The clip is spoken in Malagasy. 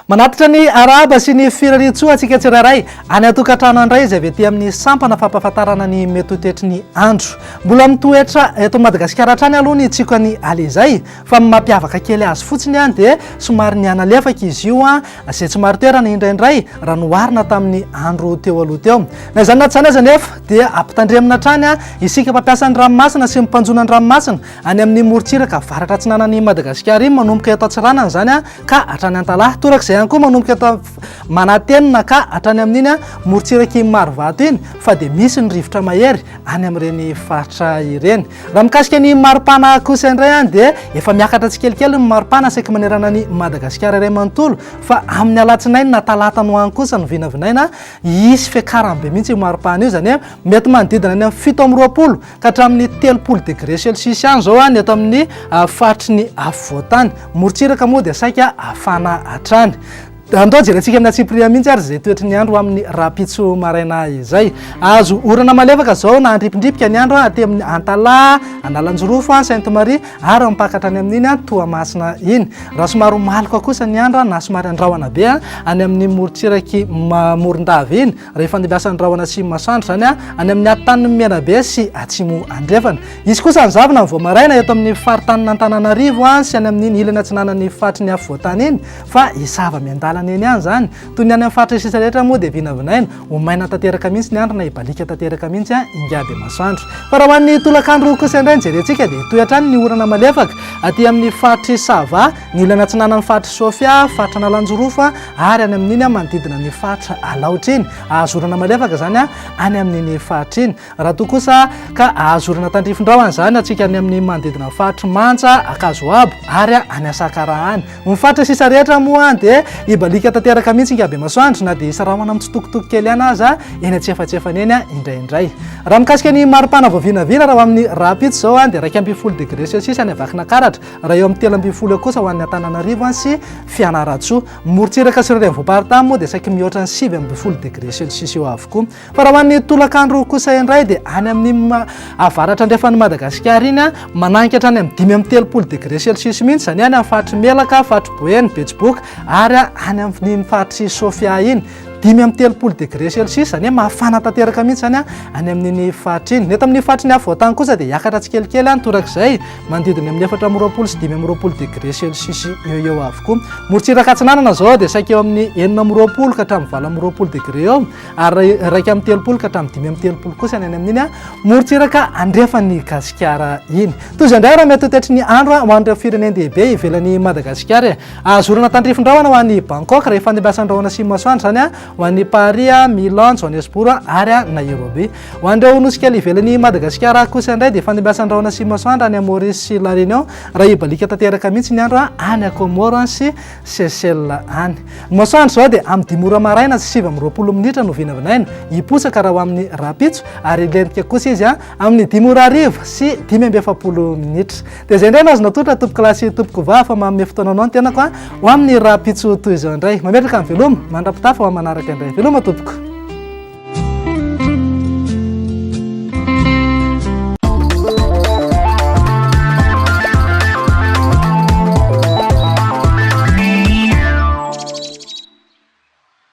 Manatitra ny araba sy ny firariantsoa antsika tsirairay any atokantrano andray izay avy ety amin'ny sampana fampahafantarana ny mety toetry ny andro. Mbola mitoetra eto Madagasikara hatrany aloha ny tsika ny ale izay fa mampiavaka kely azy fotsiny dia somary ny analefaka izy io izay tsy maro toerana indraindray raha noharina tamin'ny andro teo aloha teo. Na izany na tsy zany aza nefa dia ampitandremina hatrany isika mpampiasa ny ranomasina sy mpanjona ny ranomasina any amin'ny morontsiraka avaratra atsinanan'ny Madagasikara iny manomboka eto Antsiranana zany ka hatrany Antalahy torak'izay ihany koa manomboka eto Manatenina ka hatrany amin'iny morontsiraky Marovato iny fa dia misy ny rivotra mahery any amin'ireny faritra ireny. Raha mikasika ny maripana kosa indray dia efa miakatra tsikelikely ny maripana saika manerana ny Madagasikara iray manontolo fa amin'ny alatsinainy na talata no any kosa no vinavinaina isy fiakarany be mihitsy io maripana io zany mety manodidina any amin'ny 7 ka hatramin'ny 30 degré celsius any zao ny eto amin'ny faritry ny afovoantany. Morontsiraka moa dia saika afana hatrany. Andao jerentsika amin'ny atsipriria mihitsy ary zay toetry ny andro amin'ny rapitso maraina izay. Azo orana malefaka zao na andripindripika ny andro aty amin'ny Antalahy, Analanjorofo, Sainte-Marie ary mipakatra any amin'iny Toamasina iny. Raha somary maloka kosa ny andro na somary andrahona be any amin'ny morontsiraky Morondavy iny rehefa andebiasa andrahona sy masoandro zany any amin'ny atan'ny Menabe sy Atsimo Andrefana. Izy kosa ny zavona ny voamaraina eto amin'ny faritany Antananarivo sy any amin'ny ilany atsinanan'ny fatry ny afovoantany iny fa isava miandala eny any zany toy ny any amin'ny faritra sisa rehetra moa dia vinavinaina ho maina tanteraka mihitsy ny andro na ibalika tanteraka mihitsy ingaby masoandro. Fa raha ho an'ny tolakandro kosa indray jerentsika dia toy hatrany ny orana malefaka aty amin'ny faritry Sava ny ilany atsinanan'ny faritry Sofia, faritra Analanjorofo ary any amin'iny manodidina ny faritra Alaotra iny azo orana malefaka zany any amin'iny faritra iny. Raha toa kosa ka azo orana tandrifindrahona zany atsika any amin'ny manodidina faritra Mantsa, Akazoabo ary any Asakara any. Ny faritra sisa rehetra moa dia ibalika tanteraka mihitsy ingaby masoandro na dia isarahana mitsitokotoko kely any aza eny antsefatsefany eny indraindray. Raha mikasika ny maripana voavinavina raha amin'ny rapitso zao dia 20 degré celsius any avakina karatra raha eo amin'ny 30 kosa ho an'ny Antananarivo sy Fianaratsoa. Morontsiraka sy reny voaparitany moa dia saika mihoatra ny 7 degré celsius eo avokoa. Fa raha ho an'ny tolakandro kosa indray dia any amin'ny avaratra andrefan'ny Madagasikara iny manankatra any amin'ny 30 degré celsius mihitsy zany any amin'ny faritry Melaka, faritry Boeny, Betsiboka ary any amin'ny faritry Sofia iny 30 degré celsius zany mafana tanteraka mihitsy zany any amin'iny faritra iny. Neto amin'ny faritry ny afovoantany kosa dia hiakatra tsikelikely torak'izay manodidina amin'ny 4 sy 20 degré celsius eo avokoa. Morontsiraka Atsinanana zao dia saika eo amin'ny 9 ka hatramin'ny 20 degré eo ary raika amin'ny 30 ka hatramin'ny 30 kosa any amin'iny morontsiraka andrefan'ny Gasikara iny. Toy izay indray raha mety toetry ny andro ho an'ireo firenendehibe ivelan'ny Madagasikara. Azo orana tandrifindrahona ho an'ny Bangkok rehefa andebiasa andrahona sy masoandro zany ho an'ny Paris, Milan, Johannesburg ary Nairobi. Ho an'ireo nosikely ivelan'ny Madagasikara kosa indray dia fandebiasa andrahona sy masoandro any Maurice sy La Réunion raha ibalika tanteraka mihitsy ny andro any Comore sy Seychelles any. Masoandro zao dia amin'ny 5 maraina sy 20 minitra no vinavinaina hiposaka raha ho amin'ny rapitso ary lentika kosa izy amin'ny 5 sy 17 minitra. Dia izay indray no azona totra tompoko lasy tompoko va fa manome fotoananao ny tenako ho amin'ny rapitso toy izao indray. Mametraka amin'ny veloma mandrapitafa ho manaraka indray veloma tompoko.